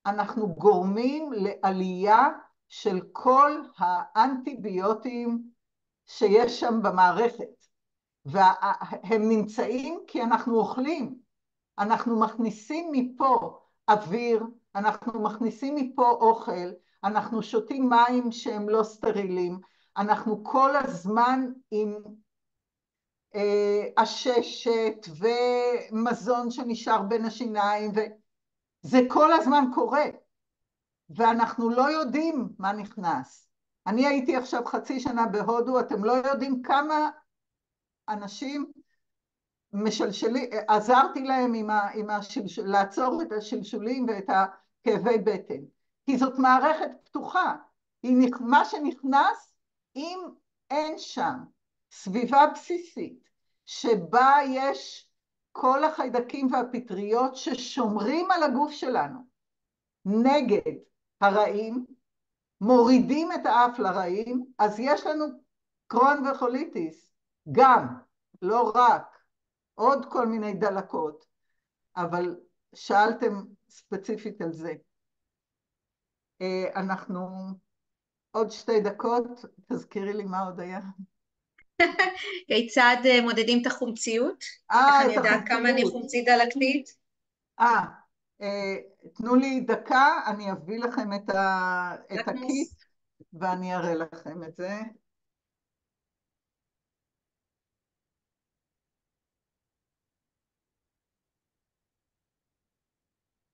אנחנו גורמים לעלייה של כל האנטיביוטים שיש שם במערכת. והם נמצאים כי אנחנו אוכלים, אנחנו מכניסים מפה אוויר, אנחנו מכניסים מפה אוכל, אנחנו שותים מים שהם לא סטרילים, אנחנו כל הזמן עם עששת ומזון שנשאר בין השיניים, וזה כל הזמן קורה, ואנחנו לא יודעים מה נכנס. אני הייתי עכשיו חצי שנה בהודו, אתם לא יודעים כמה אנשים משלשלים, עזרתי להם לעצור את השלשולים ואת הכאבי בטן, כי זאת מערכת פתוחה, מה שנכנס, אם אין שם סביבה בסיסית, שבה יש כל החיידקים והפטריות ששומרים על הגוף שלנו נגד הרעים, מורידים את האף לרעים, אז יש לנו קרון וקוליטיס, גם, לא רק, עוד כל מיני דלקות, אבל שאלתם ספציפית על זה. אנחנו עוד 2 דקות, תזכירי לי מה עוד היה. כיצד מודדים את החומציות? איך אני יודעת כמה אני חומצית דלקתית? תנו לי דקה, אני אביא לכם את הקיט ואני אראה לכם את זה.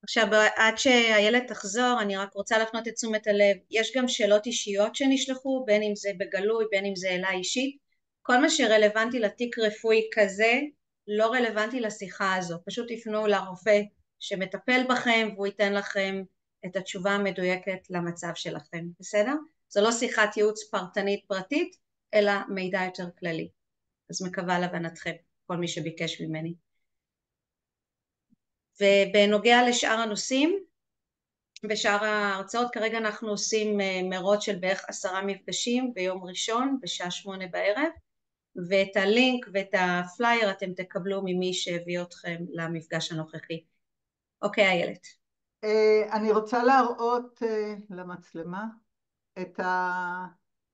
עכשיו, עד שהילד תחזור, אני רק רוצה להפנות את תשומת הלב. יש גם שאלות אישיות שנשלחו, בין אם זה בגלוי, בין אם זה אליי אישית. כל מה שרלוונטי לתיק רפואי כזה, לא רלוונטי לשיחה הזו. פשוט תפנו לרופא שמטפל בכם, והוא ייתן לכם את התשובה המדויקת למצב שלכם. בסדר? זו לא שיחת ייעוץ פרטנית פרטית, אלא מידע יותר כללי. אז מקווה להבנתכם, כל מי שביקש ממני. ובנוגע לשאר הנושאים, בשאר ההרצאות כרגע אנחנו עושים מרוץ של בערך 10 מפגשים ביום ראשון בשעה 8 בערב, ואת הלינק ואת הפלייר אתם תקבלו ממי שהביא אתכם למפגש הנוכחי. אוקיי, איילת. אני רוצה להראות למצלמה את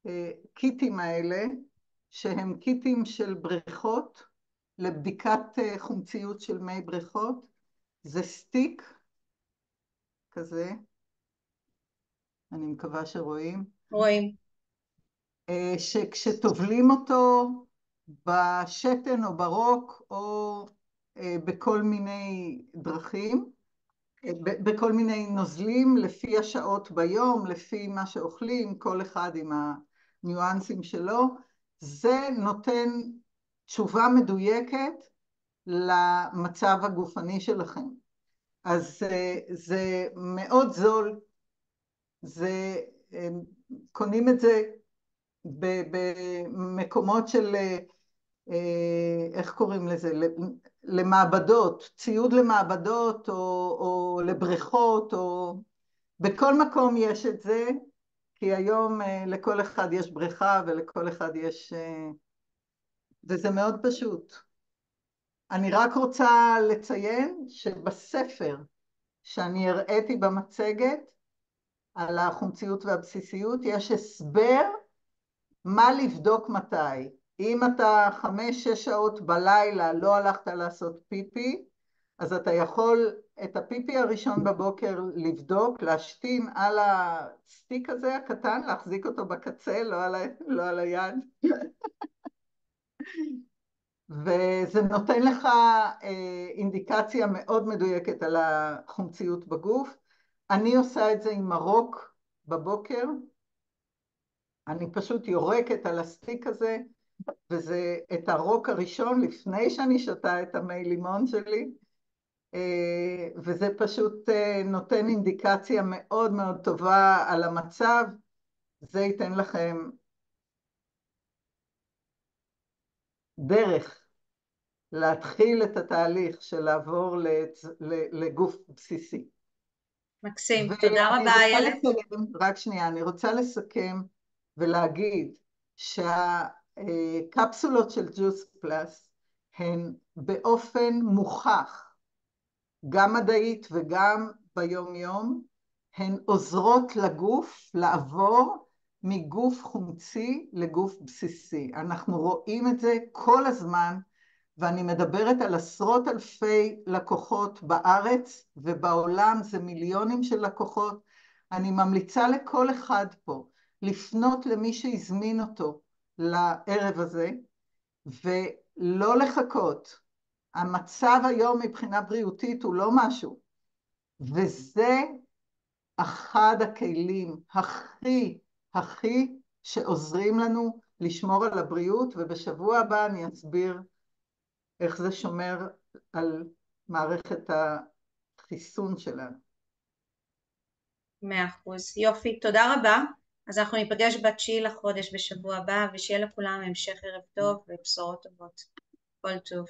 הקיטים האלה, שהם קיטים של בריכות, לבדיקת חומציות של מי בריכות. זה סטיק כזה, אני מקווה שרואים. רואים. שכשטובלים אותו בשתן או ברוק או בכל מיני דרכים, בכל מיני נוזלים, לפי השעות ביום, לפי מה שאוכלים, כל אחד עם הניואנסים שלו, זה נותן תשובה מדויקת למצב הגופני שלכם. אז זה מאוד זול, קונים את זה במקומות של, איך קוראים לזה, למעבדות, ציוד למעבדות או לבריכות, או בכל מקום יש את זה, כי היום לכל אחד יש בריכה ולכל אחד יש, וזה מאוד פשוט. אני רק רוצה לציין שבספר שאני הראיתי במצגת על החומציות והבסיסיות יש הסבר מה לבדוק מתי. אם אתה 5-6 שעות בלילה לא הלכת לעשות פיפי, אז אתה יכול את הפיפי הראשון בבוקר לבדוק, להשתין על הסטיק הזה הקטן, להחזיק אותו בקצה, לא על היד. וזה נותן לך אינדיקציה מאוד מדויקת על החומציות בגוף. אני עושה את זה עם מרוק בבוקר, אני פשוט יורקת על הסטיק הזה, וזה את הרוק הראשון לפני שאני שותה את המי לימון שלי, וזה פשוט נותן אינדיקציה מאוד מאוד טובה על המצב. זה ייתן לכם דרך להתחיל את התהליך של לעבור לגוף בסיסי. מקסים, תודה רבה איילת. רק שנייה, אני רוצה לסכם ולהגיד שהקפסולות של ג'וס פלאס הן באופן מוכח, גם מדעית וגם ביום יום, הן עוזרות לגוף לעבור מגוף חומצי לגוף בסיסי. אנחנו רואים את זה כל הזמן, ואני מדברת על עשרות אלפי לקוחות בארץ, ובעולם זה מיליונים של לקוחות. אני ממליצה לכל אחד פה לפנות למי שהזמין אותו לערב הזה, ולא לחכות. המצב היום מבחינה בריאותית הוא לא משהו, וזה אחד הכלים הכי שעוזרים לנו לשמור על הבריאות, ובשבוע הבא אני אסביר איך זה שומר על מערכת החיסון שלנו. 100%. יופי, תודה רבה. אז אנחנו ניפגש ב9 לחודש בשבוע הבא, ושיהיה לכולם המשך ערב טוב ובשורות טובות. כל טוב.